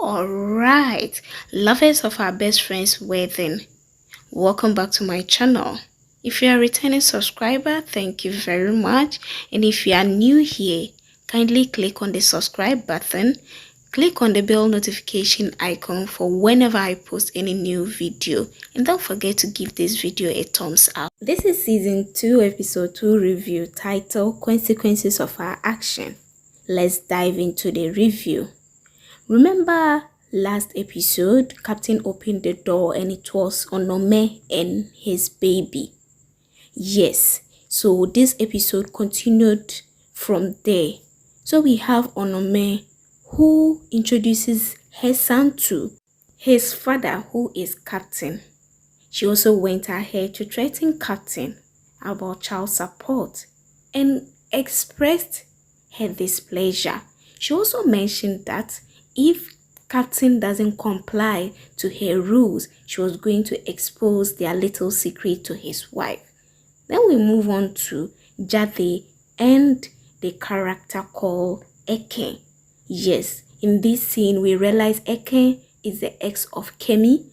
Alright, lovers of our best friend's wedding, welcome back to my channel. If you are a returning subscriber, thank you very much. And if you are new here, kindly click on the subscribe button, click on the bell notification icon for whenever I post any new video. And don't forget to give this video a thumbs up. This is season 2, episode 2 review titled Consequences of Our Action. Let's dive into the review. Remember last episode, Captain opened the door and it was Onome and his baby. Yes, so this episode continued from there. So we have Onome who introduces her son to his father, who is Captain. She also went ahead to threaten Captain about child support and expressed her displeasure. She also mentioned that if Captain doesn't comply to her rules, she was going to expose their little secret to his wife. Then we move on to Jade and the character called Eke. Yes, in this scene, we realize Eke is the ex of Kemi.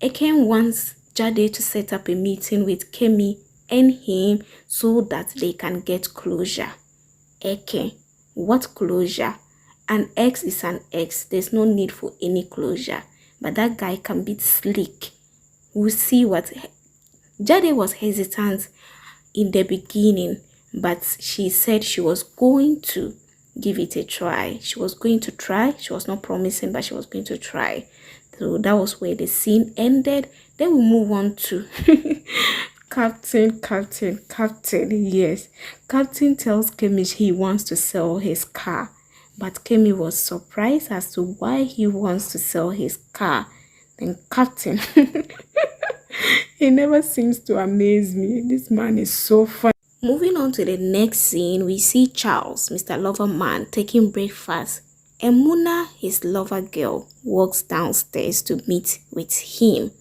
Eke wants Jade to set up a meeting with Kemi and him so that they can get closure. Eke, what closure? An ex is an ex. There's no need for any closure. But that guy can be slick. We'll see what... Jade was hesitant in the beginning, but she said she was going to give it a try. She was going to try. She was not promising, but she was going to try. So that was where the scene ended. Then we move on to Captain. Yes. Captain tells Kemi he wants to sell his car. But Kemi was surprised as to why he wants to sell his car. Then Captain, he never seems to amaze me. This man is so funny. Moving on to the next scene, we see Charles, Mr. Loverman, taking breakfast. And Muna, his lover girl, walks downstairs to meet with him.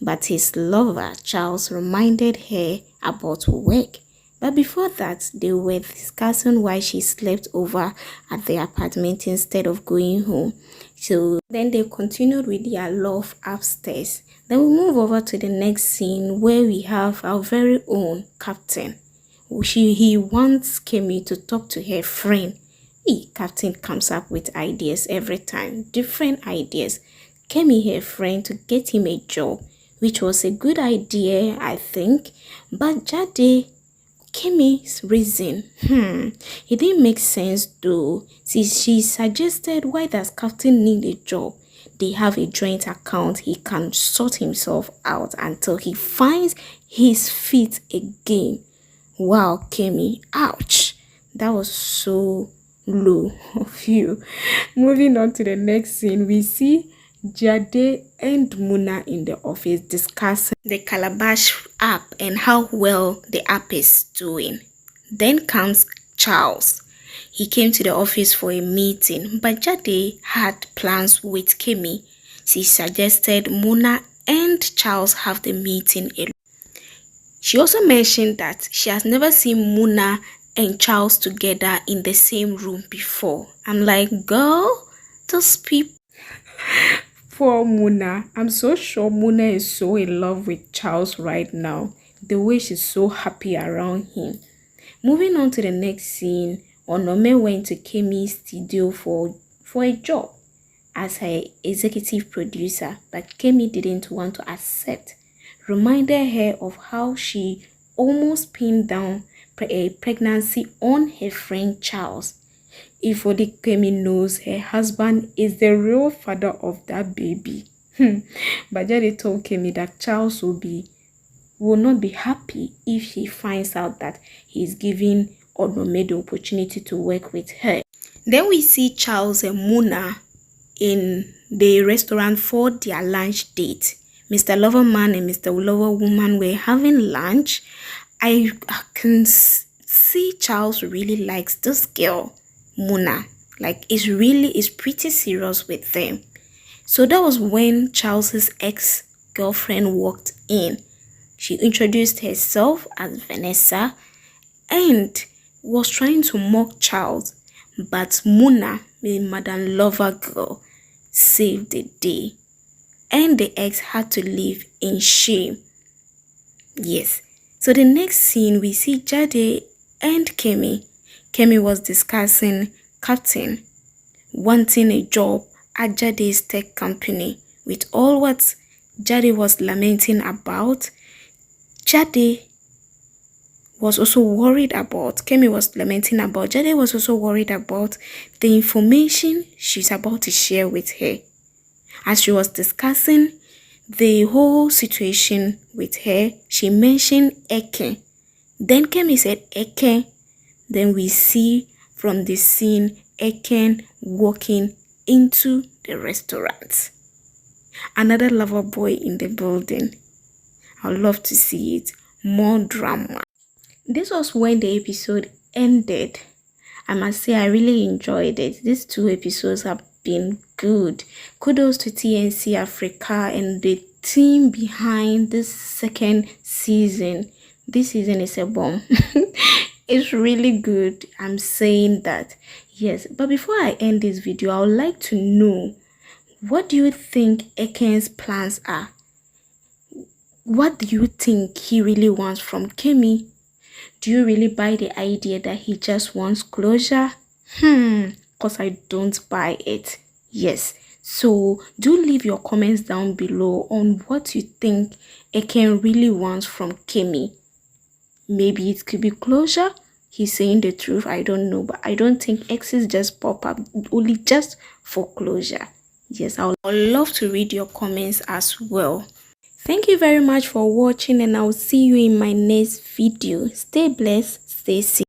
But his lover, Charles, reminded her about work. But before that, they were discussing why she slept over at the apartment instead of going home. So then they continued with their love upstairs. Then we move over to the next scene where we have our very own Captain. He wants Kemi to talk to her friend. Captain comes up with ideas every time, different ideas. Kemi, her friend, to get him a job, which was a good idea, I think. But Jade, Kemi's reason, it didn't make sense though. She suggested, why does Captain need a job? They have a joint account. He can sort himself out until he finds his feet again. Wow, Kemi, ouch. That was so low of you. Moving on to the next scene, we see Jade and Muna in the office discussing the Calabash app and how well the app is doing. Then comes Charles. He came to the office for a meeting, but Jade had plans with Kemi. She suggested Muna and Charles have the meeting alone. She also mentioned that she has never seen Muna and Charles together in the same room before. I'm like, girl, those people... Poor Muna. I'm so sure Muna is so in love with Charles right now. The way she's so happy around him. Moving on to the next scene, Onome went to Kemi's studio for a job as her executive producer, but Kemi didn't want to accept. Reminded her of how she almost pinned down a pregnancy on her friend Charles. If only Kemi knows her husband is the real father of that baby. But Jade told Kemi that Charles will not be happy if she finds out that he is giving Onome the opportunity to work with her. Then we see Charles and Muna in the restaurant for their lunch date. Mr. Loverman and Mr. Loverwoman were having lunch. I can see Charles really likes this girl, Muna. Like, is pretty serious with them. So that was when Charles's ex-girlfriend walked in. She introduced herself as Vanessa and was trying to mock Charles. But Muna, the Madam Lover girl, saved the day, and the ex had to live in shame. Yes. So the next scene, we see Jade and Kemi. Kemi was discussing Captain wanting a job at Jade's tech company. With all what Jade was lamenting about, Jade was also worried about, Kemi was lamenting about, Jade was also worried about the information she's about to share with her. As she was discussing the whole situation with her, she mentioned Eke. Then Kemi said Eke. Then we see from the scene Eken walking into the restaurant. Another lover boy in the building. I would love to see it. More drama. This was when the episode ended. I must say I really enjoyed it. These 2 episodes have been good. Kudos to TNC Africa and the team behind this second season. This season is a bomb. It's really good. I'm saying that. Yes, but before I end this video, I would like to know, what do you think Eken's plans are? What do you think he really wants from Kemi? Do you really buy the idea that he just wants closure? Because I don't buy it. Yes. So do leave your comments down below on what you think Eken really wants from Kemi. Maybe it could be closure. He's saying the truth. I don't know. But I don't think exes just pop up only just for closure. Yes, I would love to read your comments as well. Thank you very much for watching, and I'll see you in my next video. Stay blessed, stay safe.